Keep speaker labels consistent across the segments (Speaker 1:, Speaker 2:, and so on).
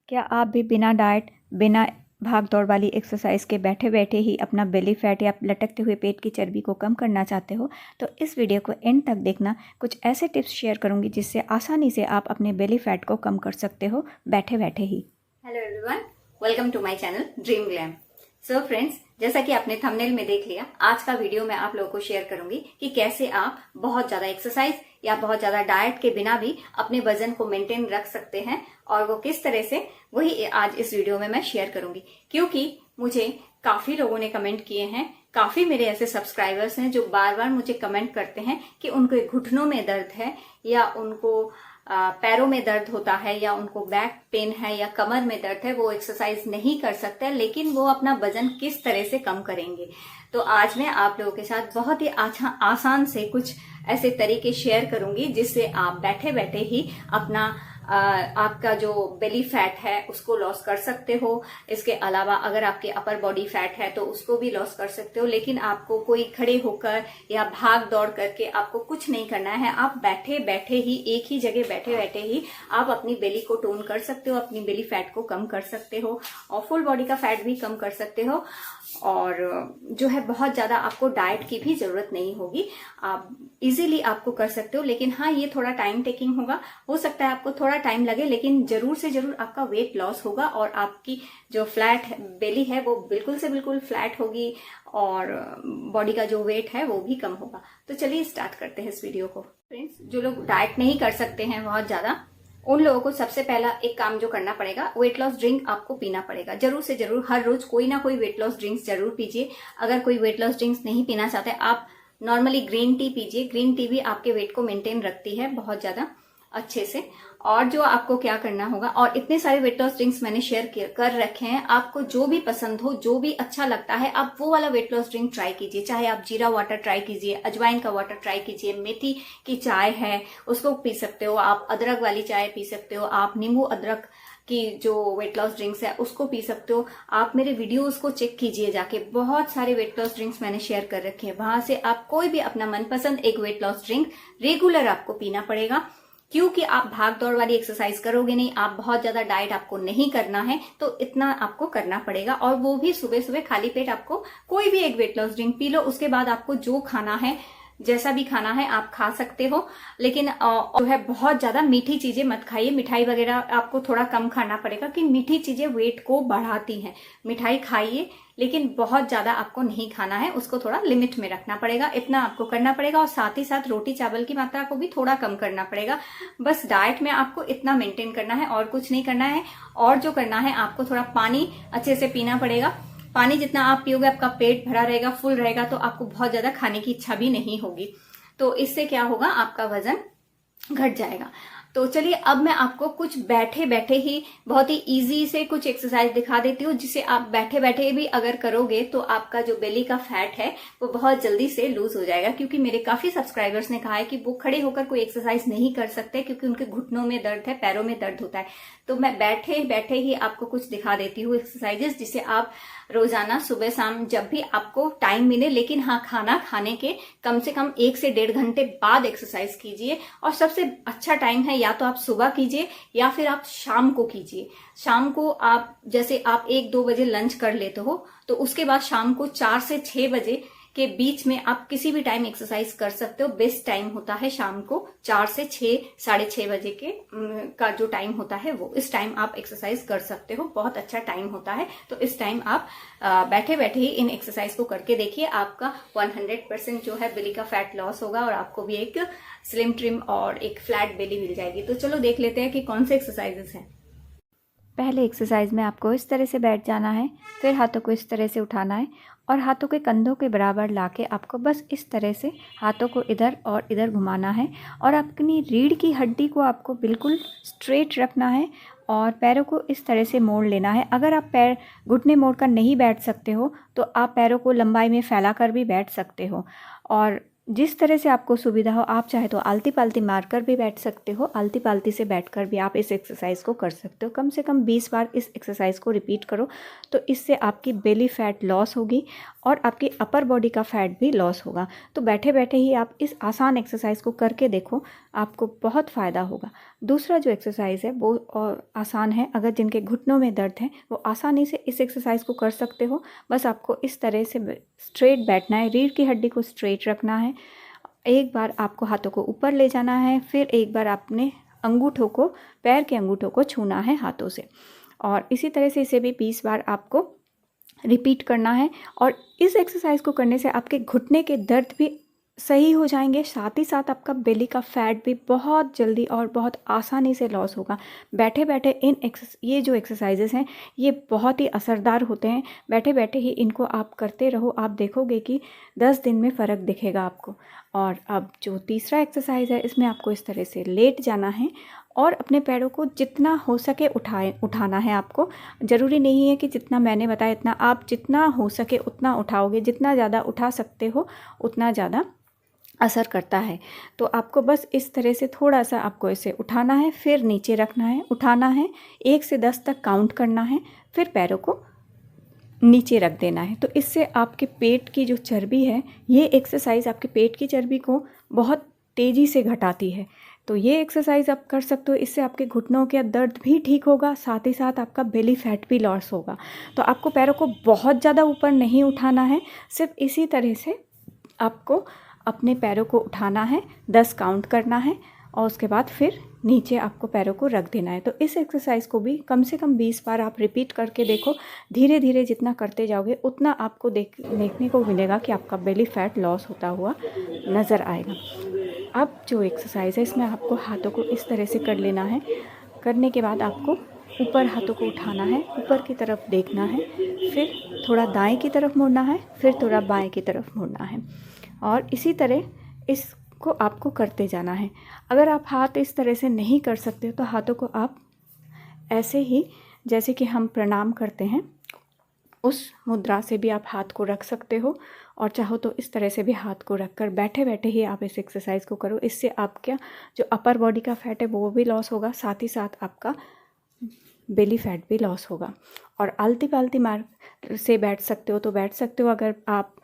Speaker 1: क्या आप भी बिना डाइट, बिना भाग दौड़ वाली एक्सरसाइज के बैठे बैठे ही अपना बेली फैट या लटकते हुए पेट की चर्बी को कम करना चाहते हो? तो इस वीडियो को एंड तक देखना। कुछ ऐसे टिप्स शेयर करूंगी जिससे आसानी से आप अपने बेली फैट को कम कर सकते हो बैठे बैठे ही।
Speaker 2: Hello everyone, welcome to my channel dream glam. So friends, जैसा कि आपने थंबनेल में देख लिया, आज का वीडियो मैं आप लोगों को शेयर करूंगी कि कैसे आप बहुत ज्यादा एक्सरसाइज या बहुत ज्यादा डाइट के बिना भी अपने वजन को मेंटेन रख सकते हैं, और वो किस तरह से, वही आज इस वीडियो में मैं शेयर करूंगी। क्योंकि मुझे काफी लोगों ने कमेंट किए हैं, काफी मेरे ऐसे सब्सक्राइबर्स हैं जो बार बार मुझे कमेंट करते हैं कि उनको घुटनों में दर्द है, या उनको पैरों में दर्द होता है, या उनको बैक पेन है, या कमर में दर्द है, वो एक्सरसाइज नहीं कर सकते, लेकिन वो अपना वजन किस तरह से कम करेंगे। तो आज मैं आप लोगों के साथ बहुत ही आसान से कुछ ऐसे तरीके शेयर करूंगी जिससे आप बैठे बैठे ही अपना आपका जो बेली फैट है उसको लॉस कर सकते हो। इसके अलावा अगर आपके अपर बॉडी फैट है तो उसको भी लॉस कर सकते हो, लेकिन आपको कोई खड़े होकर या भाग दौड़ करके आपको कुछ नहीं करना है। आप बैठे बैठे ही, एक ही जगह बैठे बैठे ही आप अपनी बेली को टोन कर सकते हो, अपनी बेली फैट को कम कर सकते हो, और फुल बॉडी का फैट भी कम कर सकते हो। और जो है बहुत ज्यादा आपको डाइट की भी जरूरत नहीं होगी, आप इजीली आपको कर सकते हो। लेकिन हाँ, ये थोड़ा टाइम टेकिंग होगा, हो सकता है आपको थोड़ा टाइम लगे, लेकिन जरूर से जरूर आपका वेट लॉस होगा और आपकी जो फ्लैट बेली है वो बिल्कुल से बिल्कुल फ्लैट होगी, और बॉडी का जो वेट है वो भी कम होगा। तो चलिए स्टार्ट करते हैं इस वीडियो को। फ्रेंड्स, जो लोग डाइट नहीं कर सकते हैं बहुत ज्यादा, उन लोगों को सबसे पहला एक काम जो करना पड़ेगा, वेट लॉस ड्रिंक आपको पीना पड़ेगा। जरूर से जरूर हर रोज कोई ना कोई वेट लॉस ड्रिंक्स जरूर पीजिए। अगर कोई वेट लॉस ड्रिंक्स नहीं पीना चाहते, आप नॉर्मली ग्रीन टी पीजिए। ग्रीन टी भी आपके वेट को मेंटेन रखती है बहुत ज्यादा अच्छे से। और जो आपको क्या करना होगा, और इतने सारे वेट लॉस ड्रिंक्स मैंने शेयर कर रखे हैं, आपको जो भी पसंद हो, जो भी अच्छा लगता है, आप वो वाला वेट लॉस ड्रिंक ट्राई कीजिए। चाहे आप जीरा वाटर ट्राई कीजिए, अजवाइन का वाटर ट्राई कीजिए, मेथी की चाय है उसको पी सकते हो, आप अदरक वाली चाय पी सकते हो, आप नींबू अदरक की जो वेट लॉस ड्रिंक्स है उसको पी सकते हो। आप मेरे वीडियोस को चेक कीजिए जाके, बहुत सारे वेट लॉस ड्रिंक्स मैंने शेयर कर रखे हैं, वहां से आप कोई भी अपना मनपसंद एक वेट लॉस ड्रिंक रेगुलर आपको पीना पड़ेगा। क्योंकि आप भाग दौड़ वाली एक्सरसाइज करोगे नहीं, आप बहुत ज्यादा डाइट आपको नहीं करना है, तो इतना आपको करना पड़ेगा। और वो भी सुबह सुबह खाली पेट आपको कोई भी एक weight loss drink P low. उसके बाद आपको जो खाना है, जैसा भी खाना है आप खा सकते हो, लेकिन जो है बहुत ज्यादा मीठी चीजें मत खाइए। मिठाई वगैरह आपको थोड़ा कम खाना पड़ेगा, कि मीठी चीजें वेट को बढ़ाती हैं। मिठाई खाइए, लेकिन बहुत ज्यादा आपको नहीं खाना है, उसको थोड़ा लिमिट में रखना पड़ेगा, इतना आपको करना पड़ेगा। और साथ ही साथ रोटी चावल की मात्रा को भी थोड़ा कम करना पड़ेगा। बस डाइट में आपको इतना मेंटेन करना है और कुछ नहीं करना है। और जो करना है, आपको थोड़ा पानी अच्छे से पीना पड़ेगा। पानी जितना आप पियोगे, आपका पेट भरा रहेगा, फुल रहेगा, तो आपको बहुत ज्यादा खाने की इच्छा भी नहीं होगी। तो इससे क्या होगा, आपका वजन घट जाएगा। तो चलिए अब मैं आपको कुछ बैठे बैठे ही बहुत ही इजी से कुछ एक्सरसाइज दिखा देती हूँ, जिसे आप बैठे बैठे भी अगर करोगे तो आपका जो बेली का फैट है वो बहुत जल्दी से लूज हो जाएगा। क्योंकि मेरे काफी सब्सक्राइबर्स ने कहा है कि वो खड़े होकर कोई एक्सरसाइज नहीं कर सकते क्योंकि उनके घुटनों में दर्द है, पैरों में दर्द होता है। तो मैं बैठे बैठे ही आपको कुछ दिखा देती हूँ एक्सरसाइजेस, जिसे आप रोजाना सुबह शाम जब भी आपको टाइम मिले, लेकिन हाँ, खाना खाने के कम से कम 1 से 1.5 घंटे बाद एक्सरसाइज कीजिए। और सबसे अच्छा टाइम है, या तो आप सुबह कीजिए या फिर आप शाम को कीजिए। शाम को आप, जैसे आप 1-2 बजे लंच कर लेते हो, तो उसके बाद शाम को 4 से 6 बजे के बीच में आप किसी भी टाइम एक्सरसाइज कर सकते हो। बेस्ट टाइम होता है शाम को 4 से 6, 6:30 बजे के का जो टाइम होता है, वो इस टाइम आप एक्सरसाइज कर सकते हो, बहुत अच्छा टाइम होता है। तो इस टाइम आप बैठे बैठे ही इन एक्सरसाइज को करके देखिए, आपका 100% जो है बेली का फैट लॉस होगा, और आपको भी एक स्लिम ट्रिम और एक फ्लैट बेली मिल जाएगी। तो चलो देख लेते हैं कि कौन से एक्सरसाइजेस हैं।
Speaker 1: पहले एक्सरसाइज में आपको इस तरह से बैठ जाना है, फिर हाथों को इस तरह से उठाना है, और हाथों के कंधों के बराबर लाके आपको बस इस तरह से हाथों को इधर और इधर घुमाना है। और अपनी रीढ़ की हड्डी को आपको बिल्कुल स्ट्रेट रखना है, और पैरों को इस तरह से मोड़ लेना है। अगर आप पैर घुटने मोड़कर नहीं बैठ सकते हो तो आप पैरों को लंबाई में फैला कर भी बैठ सकते हो। और जिस तरह से आपको सुविधा हो, आप चाहे तो आलती पालती मारकर भी बैठ सकते हो, आलती पालती से बैठकर भी आप इस एक्सरसाइज को कर सकते हो। कम से कम 20 बार इस एक्सरसाइज को रिपीट करो, तो इससे आपकी बेली फैट लॉस होगी और आपकी अपर बॉडी का फैट भी लॉस होगा। तो बैठे बैठे ही आप इस आसान एक्सरसाइज को करके देखो, आपको बहुत फ़ायदा होगा। दूसरा जो एक्सरसाइज है वो और आसान है, अगर जिनके घुटनों में दर्द है वो आसानी से इस एक्सरसाइज को कर सकते हो। बस आपको इस तरह से स्ट्रेट बैठना है, रीढ़ की हड्डी को स्ट्रेट रखना है। एक बार आपको हाथों को ऊपर ले जाना है, फिर एक बार अपने अंगूठों को, पैर के अंगूठों को छूना है हाथों से, और इसी तरह से इसे भी 20 बार आपको रिपीट करना है। और इस एक्सरसाइज को करने से आपके घुटने के दर्द भी सही हो जाएंगे, साथ ही साथ आपका बेली का फैट भी बहुत जल्दी और बहुत आसानी से लॉस होगा। बैठे बैठे ये जो एक्सरसाइजेस हैं ये बहुत ही असरदार होते हैं। बैठे बैठे ही इनको आप करते रहो, आप देखोगे कि 10 दिन में फ़र्क दिखेगा आपको। और अब जो तीसरा एक्सरसाइज है इसमें आपको इस तरह से लेट जाना है और अपने पैरों को जितना हो सके उठाना है आपको। ज़रूरी नहीं है कि जितना मैंने बताया इतना, आप जितना हो सके उतना उठाओगे। जितना ज़्यादा उठा सकते हो उतना ज़्यादा असर करता है। तो आपको बस इस तरह से थोड़ा सा आपको इसे उठाना है, फिर नीचे रखना है, उठाना है, 1 से 10 तक काउंट करना है, फिर पैरों को नीचे रख देना है। तो इससे आपके पेट की जो चर्बी है, ये एक्सरसाइज आपके पेट की चर्बी को बहुत तेज़ी से घटाती है। तो ये एक्सरसाइज आप कर सकते हो, इससे आपके घुटनों के दर्द भी ठीक होगा, साथ ही साथ आपका बेली फैट भी लॉस होगा। तो आपको पैरों को बहुत ज़्यादा ऊपर नहीं उठाना है, सिर्फ इसी तरह से आपको अपने पैरों को उठाना है, 10 काउंट करना है और उसके बाद फिर नीचे आपको पैरों को रख देना है। तो इस एक्सरसाइज को भी कम से कम 20 बार आप रिपीट करके देखो। धीरे धीरे जितना करते जाओगे उतना आपको देखने को मिलेगा कि आपका बेली फैट लॉस होता हुआ नज़र आएगा। अब जो एक्सरसाइज है इसमें आपको हाथों को इस तरह से कर लेना है। करने के बाद आपको ऊपर हाथों को उठाना है, ऊपर की तरफ देखना है, फिर थोड़ा दाएं की तरफ मुड़ना है, फिर थोड़ा बाएं की तरफ मुड़ना है, और इसी तरह इसको आपको करते जाना है। अगर आप हाथ इस तरह से नहीं कर सकते तो हाथों को आप ऐसे ही, जैसे कि हम प्रणाम करते हैं उस मुद्रा से भी आप हाथ को रख सकते हो, और चाहो तो इस तरह से भी हाथ को रखकर बैठे बैठे ही आप इस एक्सरसाइज को करो। इससे आपका जो अपर बॉडी का फैट है वो भी लॉस होगा, साथ ही साथ आपका बेली फैट भी लॉस होगा। और आलती पालती मार से बैठ सकते हो तो बैठ सकते हो। अगर आप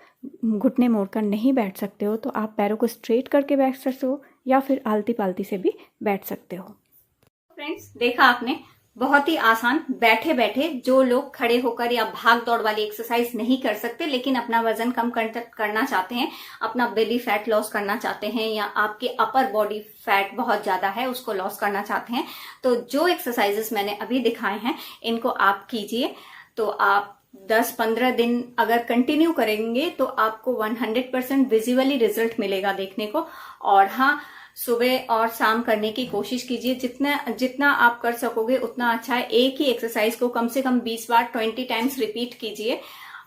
Speaker 1: घुटने मोड़कर नहीं बैठ सकते हो तो आप पैरों को स्ट्रेट करके बैठ सकते हो, या फिर आलती पालती से भी बैठ सकते हो।
Speaker 2: फ्रेंड्स, देखा आपने, बहुत ही आसान, बैठे बैठे जो लोग खड़े होकर या भाग दौड़ वाली एक्सरसाइज नहीं कर सकते लेकिन अपना वजन कम करना चाहते हैं, अपना बेली फैट लॉस करना चाहते हैं, या आपके अपर बॉडी फैट बहुत ज्यादा है उसको लॉस करना चाहते हैं, तो जो एक्सरसाइजेस मैंने अभी दिखाए हैं इनको आप कीजिए। तो आप 10-15 दिन अगर कंटिन्यू करेंगे तो आपको 100% विजुअली रिजल्ट मिलेगा देखने को। और हाँ, सुबह और शाम करने की कोशिश कीजिए, जितना आप कर सकोगे उतना अच्छा है। एक ही एक्सरसाइज को कम से कम 20 बार 20 टाइम्स रिपीट कीजिए।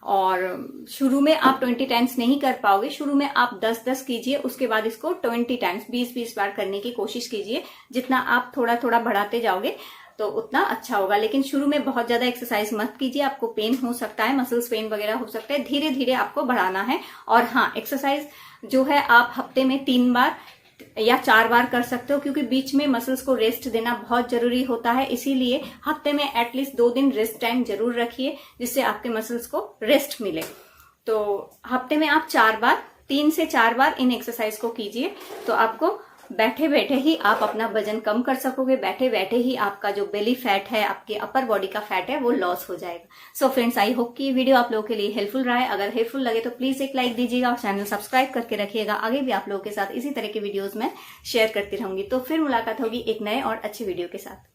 Speaker 2: और शुरू में आप 20 टाइम्स नहीं कर पाओगे, शुरू में आप 10-10 कीजिए, उसके बाद इसको 20 टाइम्स 20-20 बार करने की कोशिश कीजिए। जितना आप थोड़ा थोड़ा बढ़ाते जाओगे तो उतना अच्छा होगा। लेकिन शुरू में बहुत ज्यादा एक्सरसाइज मत कीजिए, आपको पेन हो सकता है, मसल्स पेन वगैरह हो सकता है। धीरे धीरे आपको बढ़ाना है। और हाँ, एक्सरसाइज जो है आप हफ्ते में 3 बार या 4 बार कर सकते हो, क्योंकि बीच में मसल्स को रेस्ट देना बहुत जरूरी होता है। इसीलिए हफ्ते में एटलीस्ट 2 दिन रेस्ट टाइम जरूर रखिए, जिससे आपके मसल्स को रेस्ट मिले। तो हफ्ते में आप 4 बार, 3 से 4 बार इन एक्सरसाइज को कीजिए, तो आपको बैठे बैठे ही आप अपना वजन कम कर सकोगे। बैठे बैठे ही आपका जो बेली फैट है, आपके अपर बॉडी का फैट है, वो लॉस हो जाएगा। सो फ्रेंड्स, आई होप कि ये वीडियो आप लोगों के लिए हेल्पफुल रहा है। अगर हेल्पफुल लगे तो प्लीज एक लाइक दीजिएगा और चैनल सब्सक्राइब करके रखिएगा। आगे भी आप लोगों के साथ इसी तरह के वीडियोज में शेयर करती रहूंगी। तो फिर मुलाकात होगी एक नए और अच्छे वीडियो के साथ।